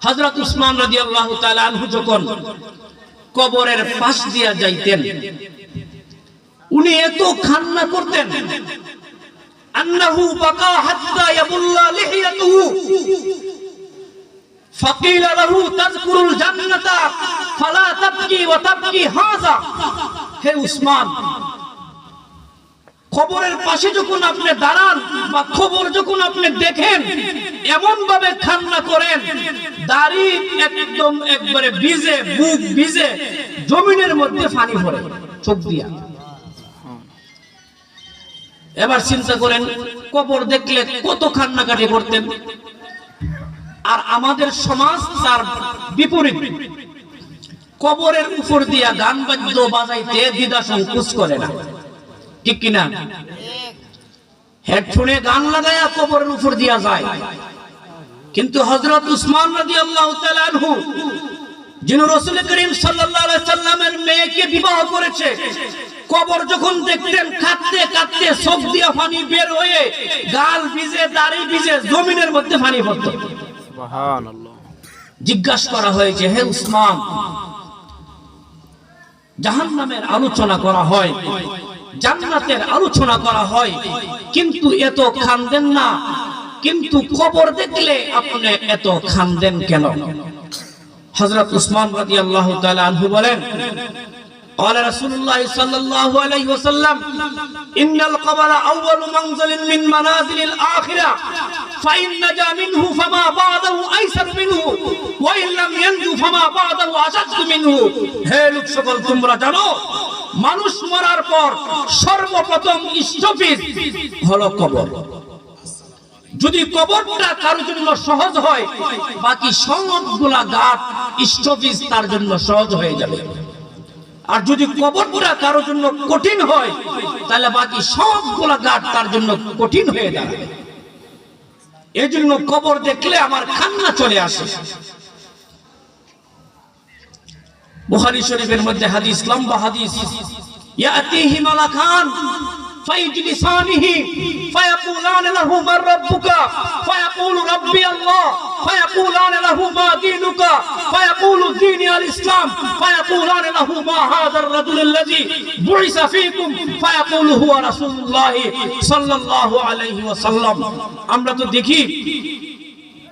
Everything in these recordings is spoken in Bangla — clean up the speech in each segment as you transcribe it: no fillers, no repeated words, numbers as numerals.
হযরত উসমান রাদিয়াল্লাহু তাআলা আনহু যখন কবরের পাশ দিয়া যাইতেন, উনি এত কান্না করতেন, আন্নাহু বাকা হাত্তা ইয়াবুল্লা লিহিয়াতুহু ফাকিলা লাহু তাযকুরুল জান্নাতা ফালা তাবকি ওয়া তাবকি হাযা। হে উসমান, কবরের পাশে যখন আপনি দাঁড়ান বা কবর যখন আপনি দেখেন, এমন ভাবে কান্না করেন দাড়ি একদম একবারে ভিজে, বুক ভিজে, জমিনের মধ্যে পানি পড়ে চোখ দিয়া। এবার চিন্তা করেন, কবর দেখলে কত কান্নাকাটি করতেন। আর আমাদের সমাজ তার বিপরীত, কবরের উপর দিয়া গান বাদ্য বাজাইতে দ্বিধা সংকোচ করে না, ঠিক কিনা? হেডফোনে গান লাগায়া কবরের উপর দিয়া যায়। কিন্তু হযরত উসমান রাদিয়াল্লাহু তাআলা আনহু, যিনি রাসূল করিম সাল্লাল্লাহু আলাইহি সাল্লামের মেয়েকে বিবাহ করেছে, কবর যখন দেখতেন কাঁদতে কাঁদতে চোখ দিয়া পানি বের হয়ে গাল ভিজে, দাড়ি ভিজে, জমিনের মধ্যে পানি পড়ত। সুবহানাল্লাহ। জিজ্ঞাসা করা হয়েছে, হে উসমান, জাহান্নামের আলোচনা করা হয়, জান্নাতের আলোচনা করা হয়, কিন্তু এত কাঁদেন না, কিন্তু কবর দেখলে আপনি এত কাঁদেন কেন? হযরত উসমান রাদিয়াল্লাহু তাআলা আনহু বলেন, قال رسول الله صلى الله عليه وسلم إن القبر أول منزل من منازل الآخرة فإن نجا منه فما بعده أيسر منه وإن لم ينجو فما بعده أشد منه। হে লোক সকল, তোমরা জানো মানুষ মরার পর সর্বপ্রথম স্টপেজ হলো কবর। যদি কবরটা কারোর জন্য সহজ হয়, বাকি সবগুলা ঘাট স্টপেজ তার জন্য সহজ হয়ে যাবে। আর যদি কবরটা কারোর জন্য কঠিন হয়, তাহলে বাকি সবগুলা ঘাট তার জন্য কঠিন হয়ে যাবে। এই জন্য কবর দেখলে আমার কান্না চলে আসে। বুখারী শরীফের মধ্যে হাদিস, লম্বা হাদিস, ইয়াতিহি মালাকান ফাইজলিসানিহি ফায়াকুলান লাহু মান রাব্বুকা ফায়াকুলু রাব্বি আল্লাহ ফায়াকুলান লাহু মা দীনুকা ফায়াকুলু দীনি আল ইসলাম ফায়াকুলান লাহু মা হাযার রাজুল আল্লাযী বুইসা ফীকুম ফায়াকুলু হুয়া রাসূলুল্লাহ সাল্লাল্লাহু আলাইহি ওয়াসাল্লাম। আমরা তো দেখি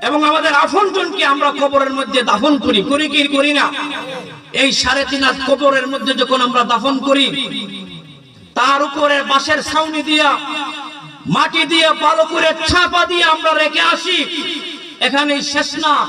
এবং আমাদের আপনজনকে আমরা কবরের মধ্যে দাফন করি, করি কি করি না? এই 3.5 হাত কবরের মধ্যে যখন আমরা দাফন করি, তার উপরে বাঁশের ছাউনি দিয়া, মাটি দিয়ে ভালো করে ছাপা দিয়ে আমরা রেখে আসি। এখানেই শেষ না,